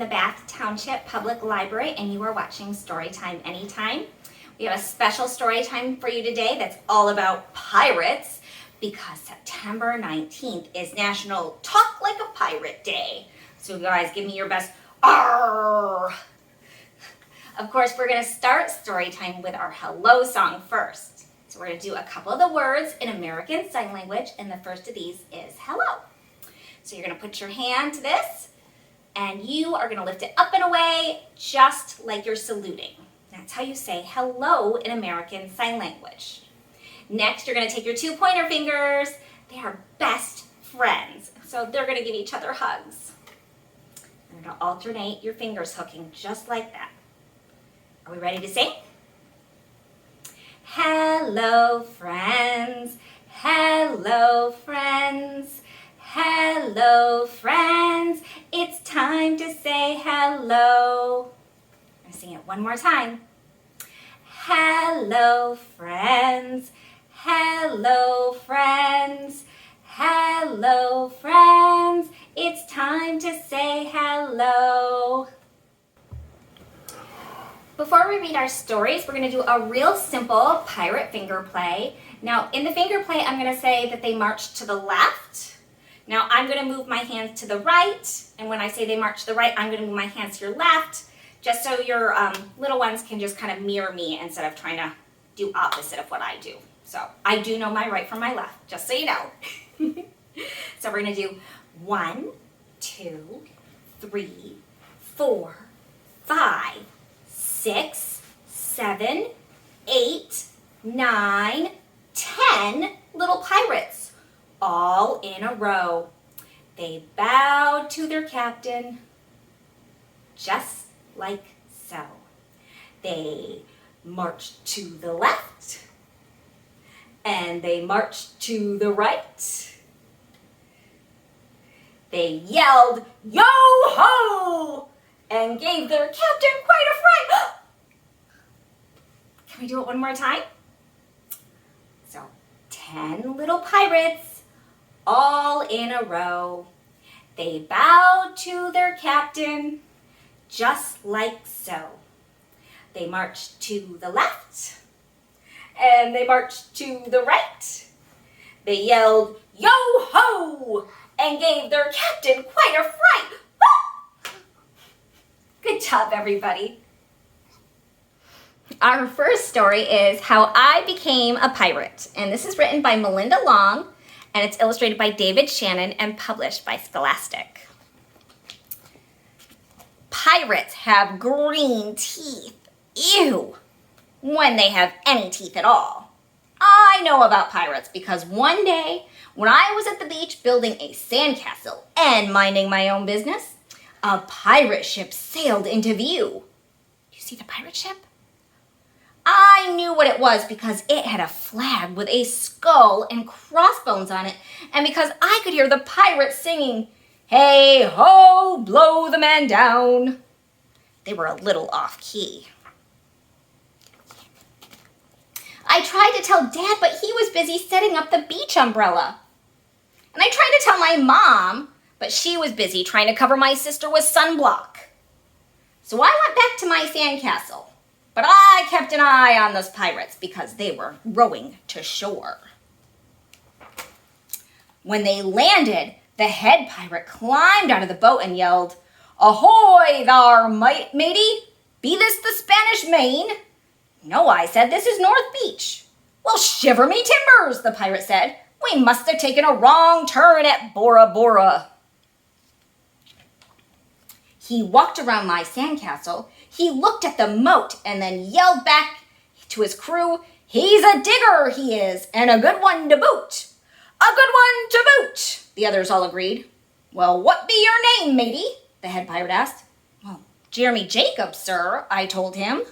the Bath Township Public Library, and you are watching Storytime Anytime. We have a special story time for you today that's all about pirates because September 19th is National Talk Like a Pirate Day. So guys, give me your best Arrr! Of course, we're going to start Storytime with our hello song first. So we're going to do a couple of the words in American Sign Language, and the first of these is hello. So you're going to put your hand to this, and you are going to lift it up and away just like you're saluting. That's how you say hello in American Sign Language. Next, you're going to take your 2 pointer fingers. They are best friends, so they're going to give each other hugs. You're going to alternate your fingers hooking just like that. Are we ready to sing? Hello, friends. Hello, friends. Hello, friends. It's time to say hello. I'm going to sing it one more time. Hello, friends. Hello, friends. Hello, friends. It's time to say hello. Before we read our stories, we're going to do a real simple pirate finger play. Now, in the finger play, I'm going to say that they march to the left. Now, I'm going to move my hands to the right, and when I say they march to the right, I'm going to move my hands to your left, just so your little ones can just kind of mirror me instead of trying to do opposite of what I do. So, I do know my right from my left, just so you know. So, we're going to do 1, 2, 3, 4, 5, 6, 7, 8, 9, 10 little pirates, all in a row. They bowed to their captain, just like so. They marched to the left, and they marched to the right. They yelled, "Yo-ho!" and gave their captain quite a fright. Can we do it one more time? So, 10 little pirates, all in a row. They bowed to their captain, just like so. They marched to the left, and they marched to the right. They yelled, "Yo-ho!" and gave their captain quite a fright. Good job, everybody. Our first story is How I Became a Pirate, and this is written by Melinda Long, and it's illustrated by David Shannon and published by Scholastic. Pirates have green teeth. Ew! When they have any teeth at all. I know about pirates because one day, when I was at the beach building a sandcastle and minding my own business, a pirate ship sailed into view. You see the pirate ship? I knew what it was because it had a flag with a skull and crossbones on it, and because I could hear the pirates singing, "Hey ho, blow the man down." They were a little off key. I tried to tell Dad, but he was busy setting up the beach umbrella. And I tried to tell my mom, but she was busy trying to cover my sister with sunblock. So I went back to my sandcastle. But I kept an eye on those pirates because they were rowing to shore. When they landed, the head pirate climbed out of the boat and yelled, "Ahoy thar, matey! Be this the Spanish Main?" "No," I said, "this is North Beach." "Well, shiver me timbers," the pirate said. "We must have taken a wrong turn at Bora Bora." He walked around my sandcastle, he looked at the moat, and then yelled back to his crew, "He's a digger, he is, and a good one to boot." "A good one to boot," the others all agreed. "Well, what be your name, matey?" the head pirate asked. "Well, Jeremy Jacob, sir," I told him.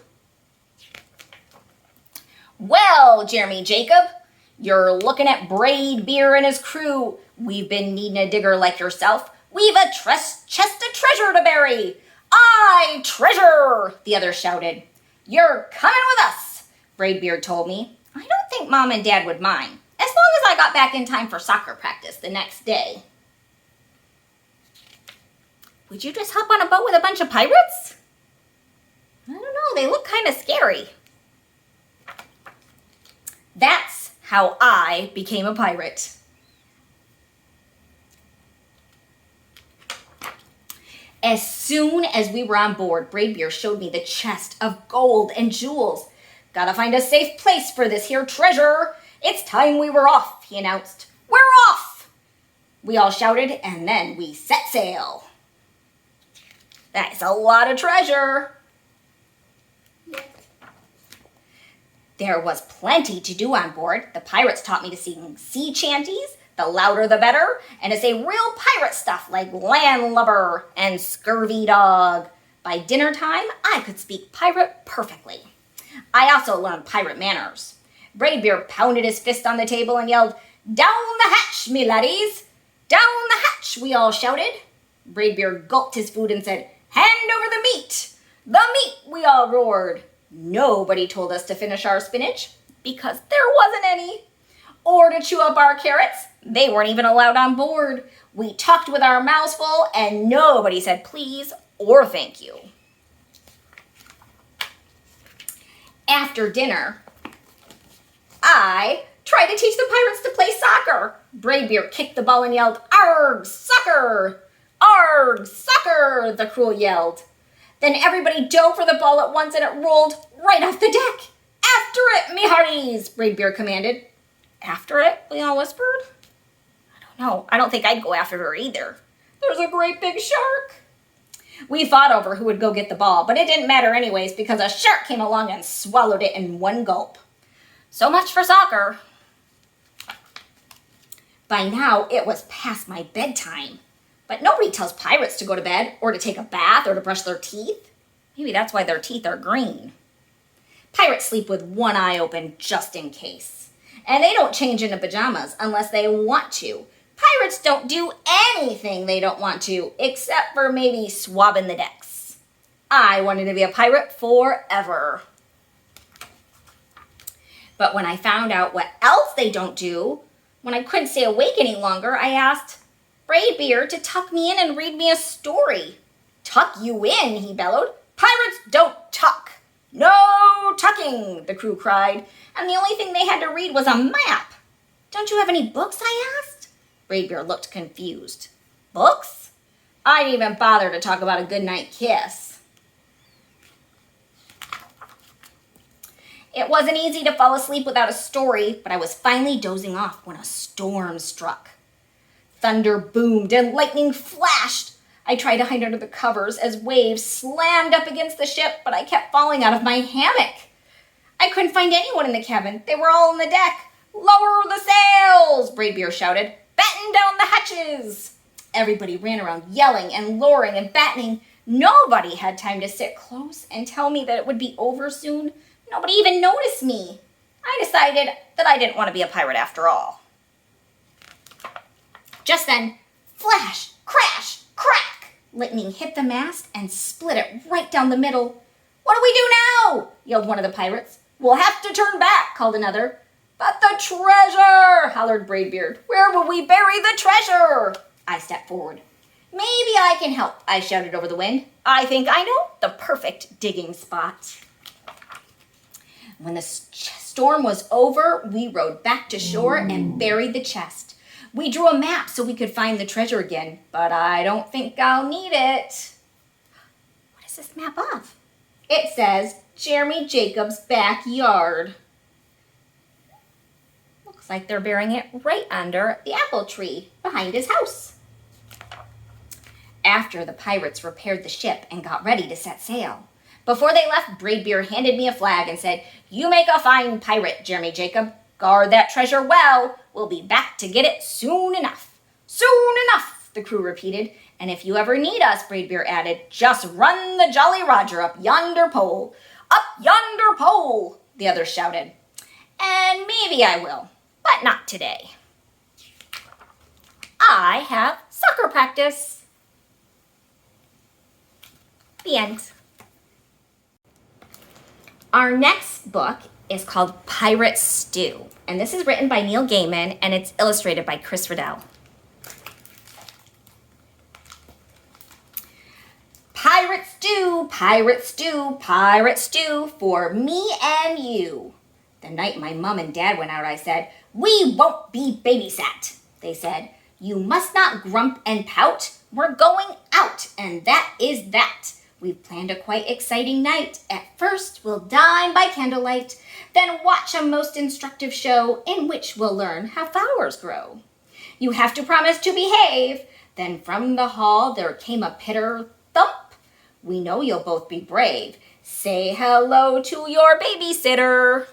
"Well, Jeremy Jacob, you're looking at Braid Beer and his crew. We've been needing a digger like yourself. We've a chest of treasure to bury." "Aye, treasure," the others shouted. "You're coming with us," Braidbeard told me. I don't think Mom and Dad would mind, as long as I got back in time for soccer practice the next day. Would you just hop on a boat with a bunch of pirates? I don't know, they look kind of scary. That's how I became a pirate. As soon as we were on board, Braidbeard showed me the chest of gold and jewels. Gotta find a safe place for this here treasure. It's time we were off, he announced. We're off! We all shouted, and then we set sail. That's a lot of treasure. There was plenty to do on board. The pirates taught me to sing sea chanties, the louder the better, and to say real pirate stuff like landlubber and scurvy dog. By dinner time, I could speak pirate perfectly. I also learned pirate manners. Braidbeard pounded his fist on the table and yelled, "Down the hatch, me laddies! Down the hatch!" we all shouted. Braidbeard gulped his food and said, "Hand over the meat! The meat!" we all roared. Nobody told us to finish our spinach because there wasn't any. Or to chew up our carrots. They weren't even allowed on board. We talked with our mouths full and nobody said please or thank you. After dinner, I tried to teach the pirates to play soccer. Braidbeard kicked the ball and yelled, "Arrg, soccer! Arrg, soccer!" the crew yelled. Then everybody dove for the ball at once and it rolled right off the deck. "After it, me hearties!" Braidbeard commanded. After it? We all whispered. I don't know. I don't think I'd go after her either. There's a great big shark. We fought over who would go get the ball, but it didn't matter anyways because a shark came along and swallowed it in one gulp. So much for soccer. By now, it was past my bedtime. But nobody tells pirates to go to bed or to take a bath or to brush their teeth. Maybe that's why their teeth are green. Pirates sleep with one eye open just in case. And they don't change into pajamas unless they want to. Pirates don't do anything they don't want to, except for maybe swabbing the decks. I wanted to be a pirate forever. But when I found out what else they don't do, when I couldn't stay awake any longer, I asked Braidbeard to tuck me in and read me a story. "Tuck you in," he bellowed. "Pirates don't tuck." "No tucking," the crew cried, and the only thing they had to read was a map. "Don't you have any books?" I asked. Braidbeard looked confused. "Books?" I didn't even bother to talk about a goodnight kiss. It wasn't easy to fall asleep without a story, but I was finally dozing off when a storm struck. Thunder boomed and lightning flashed. I tried to hide under the covers as waves slammed up against the ship, but I kept falling out of my hammock. I couldn't find anyone in the cabin. They were all on the deck. "Lower the sails!" Braidbeard shouted. "Batten down the hatches!" Everybody ran around yelling and lowering and battening. Nobody had time to sit close and tell me that it would be over soon. Nobody even noticed me. I decided that I didn't want to be a pirate after all. Just then, flash, crash, crack! Lightning hit the mast and split it right down the middle. "What do we do now?" yelled one of the pirates. "We'll have to turn back," called another. "But the treasure!" hollered Braidbeard. "Where will we bury the treasure?" I stepped forward. "Maybe I can help," I shouted over the wind. "I think I know the perfect digging spot." When the storm was over, we rowed back to shore and buried the chest. We drew a map so we could find the treasure again, but I don't think I'll need it. What is this map of? It says Jeremy Jacobs' backyard. Looks like they're burying it right under the apple tree behind his house. After the pirates repaired the ship and got ready to set sail, before they left, Braidbeard handed me a flag and said, "You make a fine pirate, Jeremy Jacob. Guard that treasure well. We'll be back to get it soon enough." "Soon enough," the crew repeated. "And if you ever need us," Braidbeard added, "just run the Jolly Roger up yonder pole." "Up yonder pole," the others shouted. "And maybe I will, but not today. I have soccer practice." The end. Our next book is called Pirate Stew, and this is written by Neil Gaiman, and it's illustrated by Chris Riddell. pirate stew, pirate stew for me and you. The night my mom and dad went out, I said, we won't be babysat. They said, you must not grump and pout. We're going out, and that is that. We've planned a quite exciting night. At first, we'll dine by candlelight, then watch a most instructive show in which we'll learn how flowers grow. You have to promise to behave. Then from the hall there came a pitter thump. We know you'll both be brave. Say hello to your babysitter.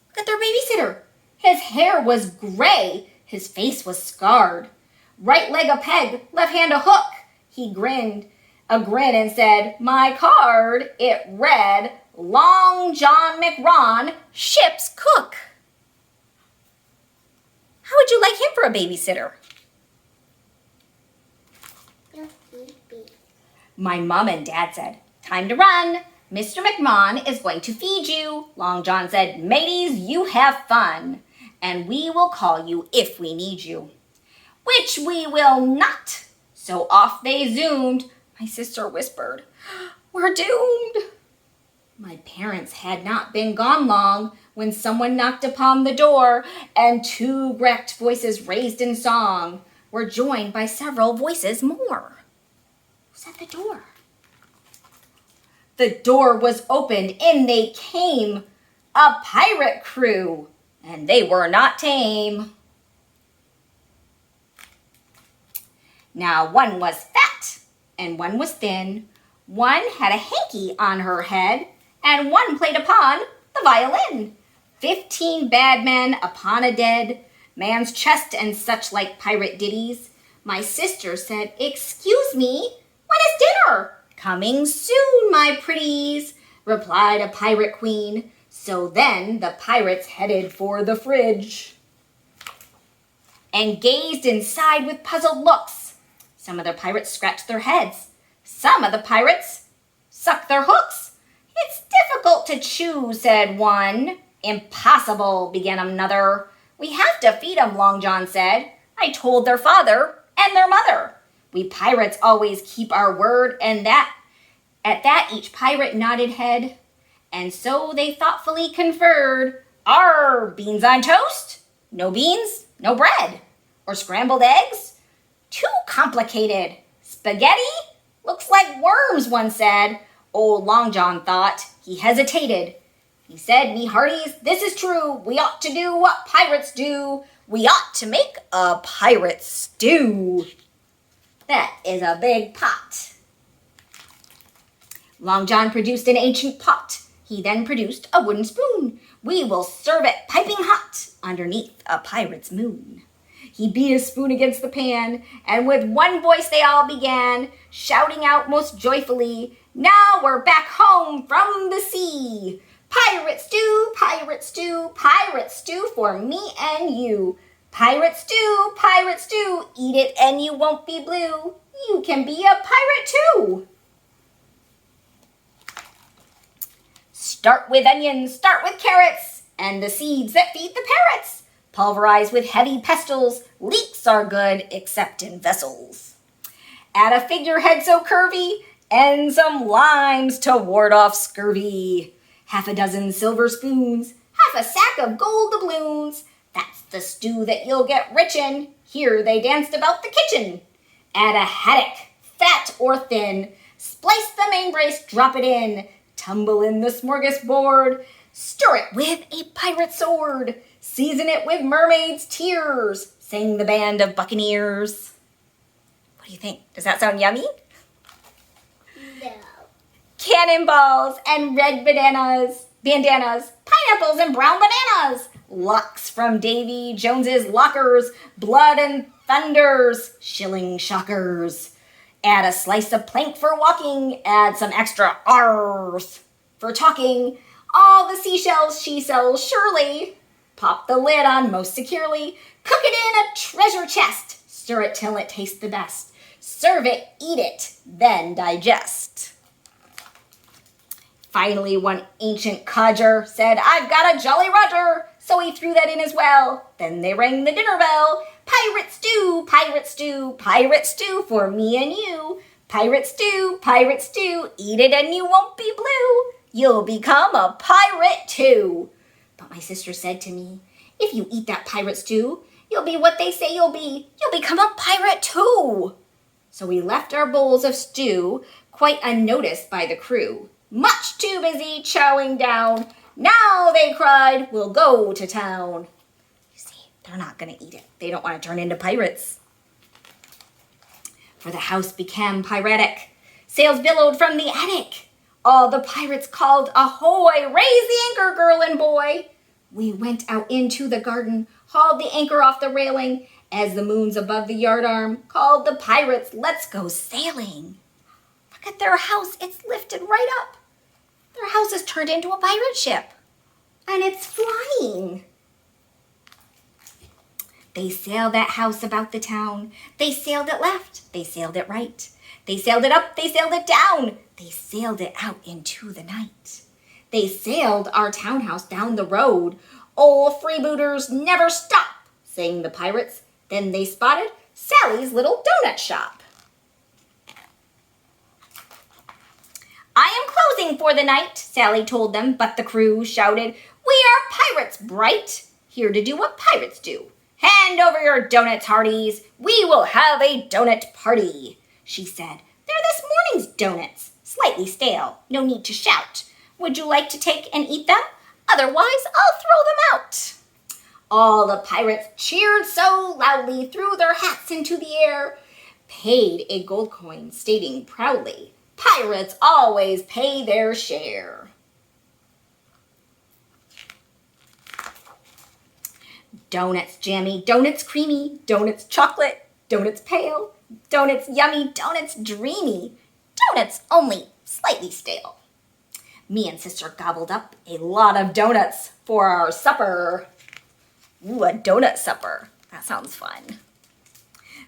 Look at their babysitter. His hair was gray. His face was scarred. Right leg a peg, left hand a hook. He grinned a grin and said, my card, it read, Long John McRon, ship's cook. How would you like him for a babysitter? My mom and dad said, time to run. Mr. McMahon is going to feed you. Long John said, mateys, you have fun, and we will call you if we need you. Which we will not. So off they zoomed. My sister whispered, we're doomed. My parents had not been gone long when someone knocked upon the door, and two wrecked voices raised in song were joined by several voices more. Who's at the door? The door was opened, in they came, a pirate crew, and they were not tame. Now one was fat, and one was thin. One had a hanky on her head, and one played upon the violin. 15 bad men upon a dead man's chest, and such like pirate ditties. My sister said, excuse me, when is dinner? Coming soon, my pretties, replied a pirate queen. So then the pirates headed for the fridge and gazed inside with puzzled looks. Some of the pirates scratched their heads. Some of the pirates sucked their hooks. It's difficult to choose, said one. Impossible, began another. We have to feed 'em, Long John said. I told their father and their mother. We pirates always keep our word, and at that each pirate nodded head. And so they thoughtfully conferred. Arrr, beans on toast? No beans, no bread. Or scrambled eggs? Too complicated. Spaghetti? Looks like worms, one said. Old Long John thought. He hesitated. He said, me hearties, this is true. We ought to do what pirates do. We ought to make a pirate stew. That is a big pot. Long John produced an ancient pot. He then produced a wooden spoon. We will serve it piping hot underneath a pirate's moon. He beat his spoon against the pan, and with one voice they all began, shouting out most joyfully, now we're back home from the sea. Pirate stew, pirate stew, pirate stew for me and you. Pirate stew, eat it and you won't be blue. You can be a pirate too. Start with onions, start with carrots, and the seeds that feed the parrots. Pulverize with heavy pestles, leeks are good except in vessels. Add a figurehead so curvy, and some limes to ward off scurvy. Half a dozen silver spoons, half a sack of gold doubloons. That's the stew that you'll get rich in. Here they danced about the kitchen. Add a haddock, fat or thin. Splice the main brace, drop it in. Tumble in the smorgasbord. Stir it with a pirate sword. Season it with mermaid's tears, sang the band of buccaneers. What do you think? Does that sound yummy? No. Cannonballs and red bandanas, pineapples and brown bananas, locks from Davy Jones's lockers, blood and thunders, shilling shockers. Add a slice of plank for walking, add some extra R's for talking. All the seashells she sells surely. Pop the lid on most securely. Cook it in a treasure chest. Stir it till it tastes the best. Serve it, eat it, then digest. Finally, one ancient codger said, I've got a Jolly Roger. So he threw that in as well. Then they rang the dinner bell. Pirate stew, pirate stew, pirate stew for me and you. Pirate stew, eat it and you won't be blue. You'll become a pirate too. But my sister said to me, if you eat that pirate stew, you'll be what they say you'll be. You'll become a pirate too. So we left our bowls of stew quite unnoticed by the crew, much too busy chowing down. Now, they cried, we'll go to town. You see, they're not going to eat it. They don't want to turn into pirates. For the house became piratic. Sails billowed from the attic. All the pirates called, ahoy, raise the anchor, girl and boy. We went out into the garden, hauled the anchor off the railing, as the moon's above the yardarm, called the pirates, let's go sailing. Look at their house, it's lifted right up. Their house is turned into a pirate ship, and it's flying. They sailed that house about the town. They sailed it left, they sailed it right. They sailed it up, they sailed it down. They sailed it out into the night. They sailed our townhouse down the road. Old freebooters never stop, sang the pirates. Then they spotted Sally's little donut shop. I am closing for the night, Sally told them, but the crew shouted, we are pirates bright, here to do what pirates do. Hand over your donuts, hearties. We will have a donut party, she said. They're this morning's donuts, slightly stale, no need to shout. Would you like to take and eat them? Otherwise, I'll throw them out. All the pirates cheered so loudly, threw their hats into the air, paid a gold coin, stating proudly, pirates always pay their share. Donuts jammy, donuts creamy, donuts chocolate, donuts pale, donuts yummy, donuts dreamy, donuts only slightly stale. Me and sister gobbled up a lot of donuts for our supper. Ooh, a donut supper. That sounds fun.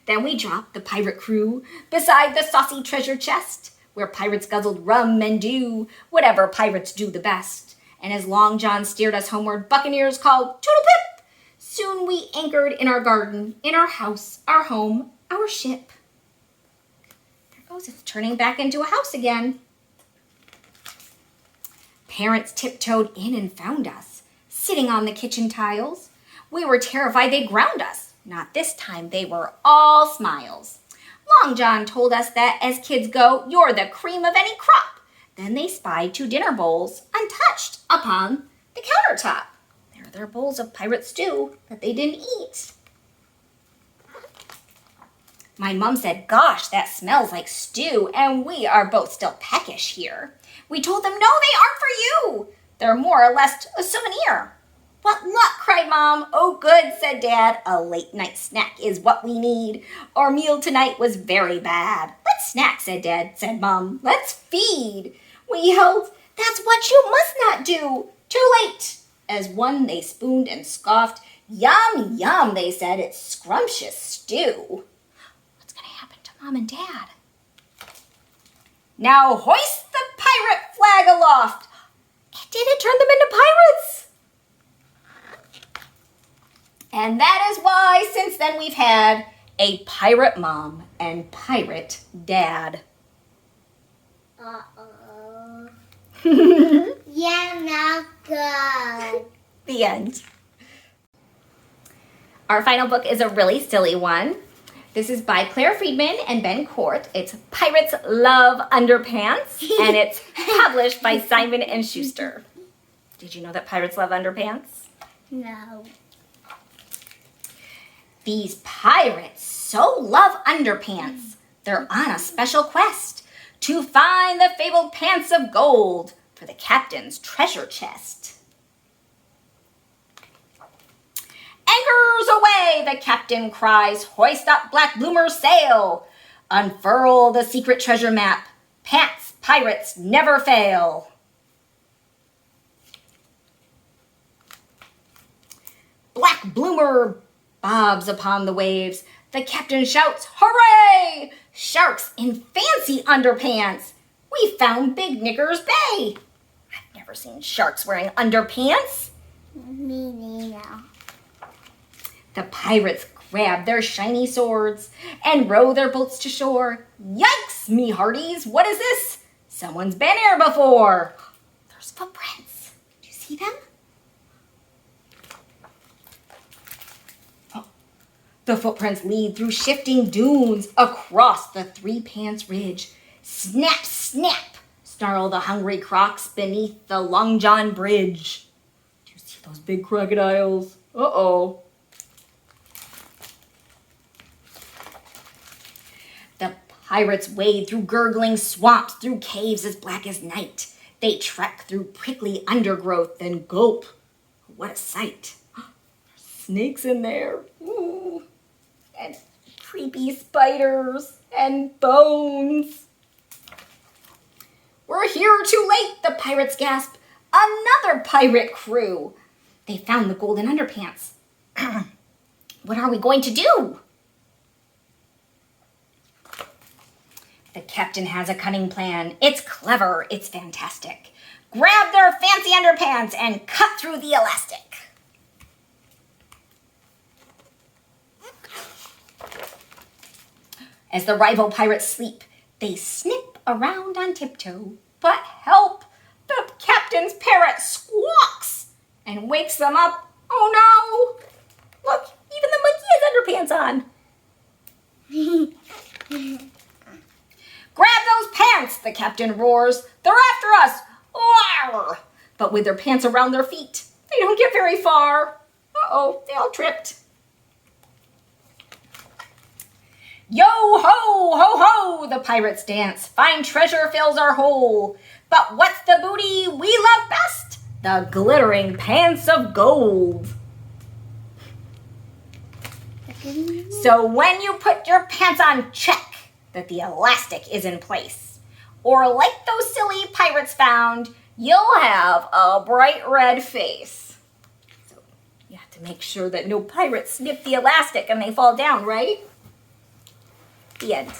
Then we dropped the pirate crew beside the saucy treasure chest, where pirates guzzled rum and dew, whatever pirates do the best. And as Long John steered us homeward, buccaneers called toodle-pip. Soon we anchored in our garden, in our house, our home, our ship. There it goes, it's turning back into a house again. Parents tiptoed in and found us, sitting on the kitchen tiles. We were terrified they'd ground us. Not this time, they were all smiles. Long John told us that as kids go, you're the cream of any crop. Then they spied 2 dinner bowls, untouched, upon the countertop. They're their bowls of pirate stew that they didn't eat. My mom said, gosh, that smells like stew, and we are both still peckish here. We told them, no, they aren't for you. They're more or less a souvenir. What luck, cried Mom. Oh, good, said Dad. A late night snack is what we need. Our meal tonight was very bad. Let's snack, said Dad, said Mom. Let's feed. We yelled, that's what you must not do. Too late. As one they spooned and scoffed. Yum, yum, they said, it's scrumptious stew. What's going to happen to Mom and Dad? Now hoist the pirate flag aloft. It didn't turn them into pirates. And that is why since then we've had a pirate mom and pirate dad. Uh-oh. Yeah, not good. The end. Our final book is a really silly one. This is by Claire Friedman and Ben Court. It's Pirates Love Underpants, and it's published by Simon & Schuster. Did you know that pirates love underpants? No. These pirates so love underpants. They're on a special quest to find the fabled pants of gold for the captain's treasure chest. Anchors away, the captain cries. Hoist up black bloomer's sail. Unfurl the secret treasure map. Pants pirates never fail. Black bloomer bobs upon the waves. The captain shouts, hooray! Sharks in fancy underpants. We found Big Knickers Bay. I've never seen sharks wearing underpants. Me neither. The pirates grab their shiny swords and row their boats to shore. Yikes! Bless me hearties, what is this? Someone's been here before. There's footprints. Do you see them? Oh. The footprints lead through shifting dunes across the Three Pants Ridge. Snap, snap, snarl the hungry crocs beneath the Long John Bridge. Do you see those big crocodiles? Uh-oh. The pirates wade through gurgling swamps, through caves as black as night. They trek through prickly undergrowth and gulp. What a sight. There's snakes in there. Ooh. And creepy spiders and bones. We're here too late, the pirates gasp. Another pirate crew. They found the golden underpants. What are we going to do? The captain has a cunning plan. It's clever. It's fantastic. Grab their fancy underpants and cut through the elastic. As the rival pirates sleep, they snip around on tiptoe. But help! The captain's parrot squawks and wakes them up. Oh no! Look, even the monkey has underpants on. Grab those pants, the captain roars. They're after us. Arrr! But with their pants around their feet, they don't get very far. Uh-oh, they all tripped. Yo ho, ho ho, the pirates dance. Fine treasure fills our hole. But what's the booty we love best? The glittering pants of gold. So when you put your pants on, check that the elastic is in place. Or like those silly pirates found, you'll have a bright red face. So you have to make sure that no pirates snip the elastic and they fall down, right? The end.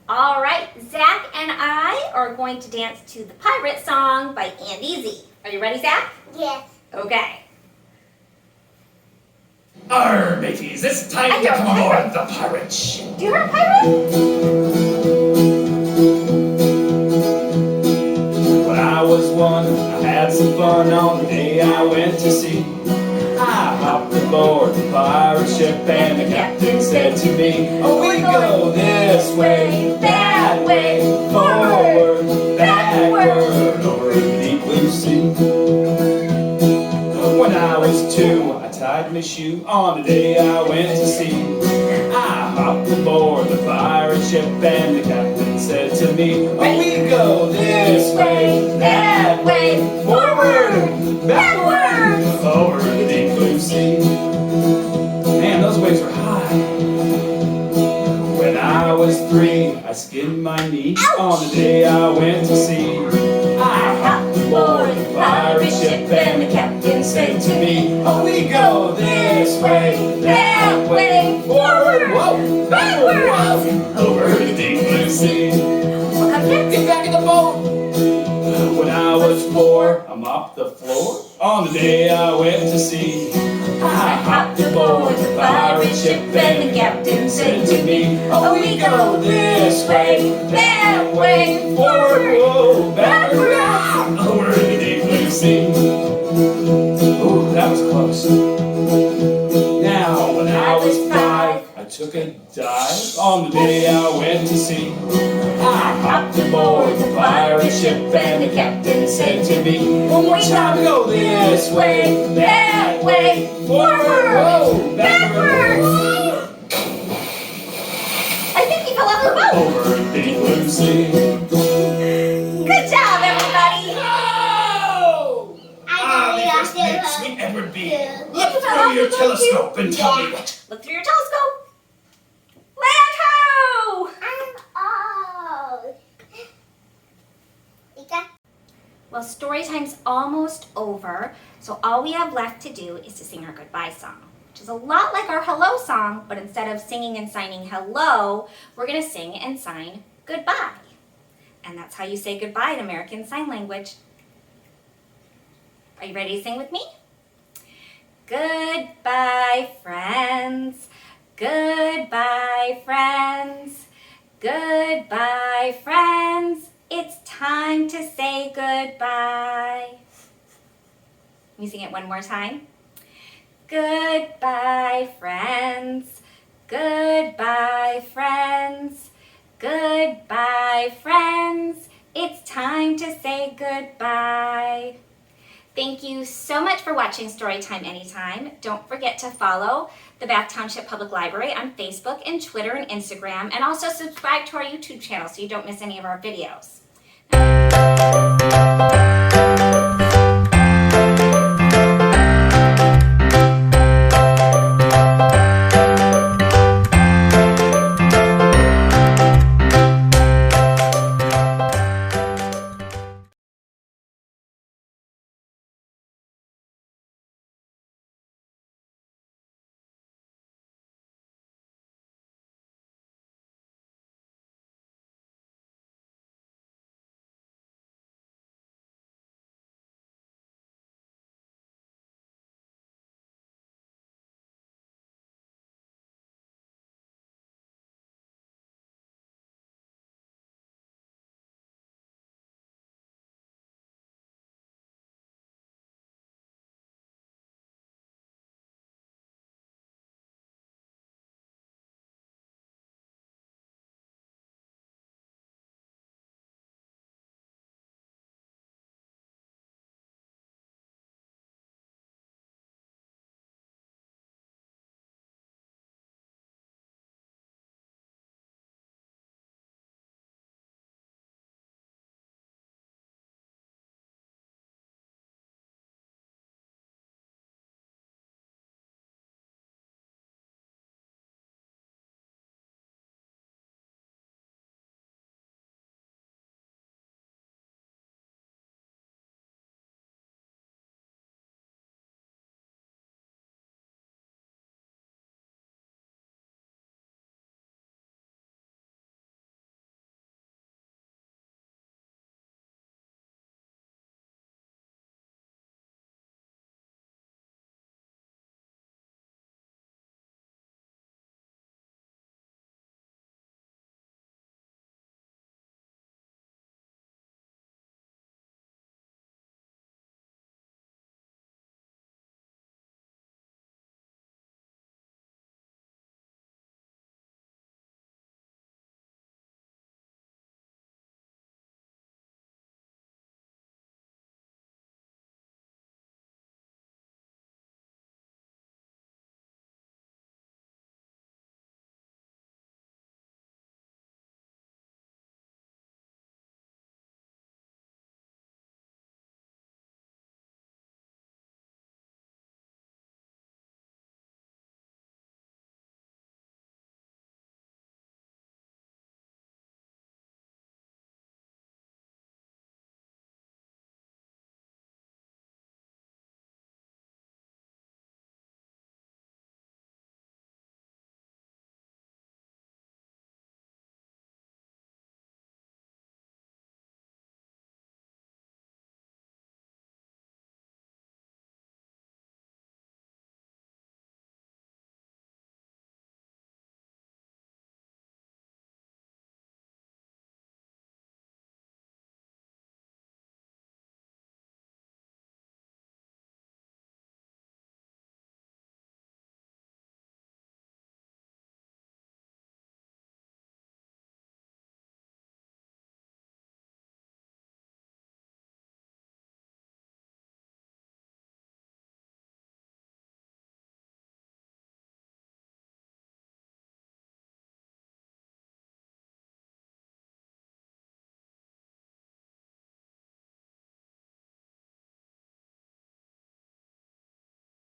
All right, Zach and I are going to dance to the pirate song by Andy Z. Are you ready, Zach? Yes. Okay. Arrr, mateys, it's time to come aboard the pirate ship. Do you hear a pirate? When I was one, I had some fun on the day I went to sea. I hopped aboard the pirate ship and the captain said to me, oh, we go this way, that way, forward, backward, over the deep blue sea. When I was 2, I tied my shoe on the day I went to sea. I hopped aboard the pirate ship and the captain said to me, oh, we go this way, that way, forward, backward, over the deep blue sea. Man, those waves were high. When I was 3, I skinned my knees on the day I went to sea. I hopped aboard the pirate ship and the captain said to me, oh, we go this way, that way, forward, whoa, backward, over the deep blue sea. Get back in the boat. When I was 4, I mopped the floor on the day I went to sea. I hopped aboard the pirate ship and the captain said to me, oh, we go this way, that way, forward, whoa, backward, over the deep blue sea. Ooh, that was close. Now, when I was 5, I took a dive on the day I went to sea. I hopped aboard the pirate ship and the captain said to me, one more time, go this way, that way, forward, whoa, backward. I think he fell off the boat. Over the deep blue sea. Good job, everybody. Sweet Edward B. Look through your telescope and tell me what. Look through your telescope. Land ho! I'm old. Well, story time's almost over, so all we have left to do is to sing our goodbye song, which is a lot like our hello song, but instead of singing and signing hello, we're going to sing and sign goodbye. And that's how you say goodbye in American Sign Language. Are you ready to sing with me? Goodbye, friends. Goodbye, friends. Goodbye, friends. It's time to say goodbye. Let me sing it one more time. Goodbye, friends. Goodbye, friends. Goodbye, friends. It's time to say goodbye. Thank you so much for watching Storytime Anytime. Don't forget to follow the Bath Township Public Library on Facebook and Twitter and Instagram, and also subscribe to our YouTube channel so you don't miss any of our videos.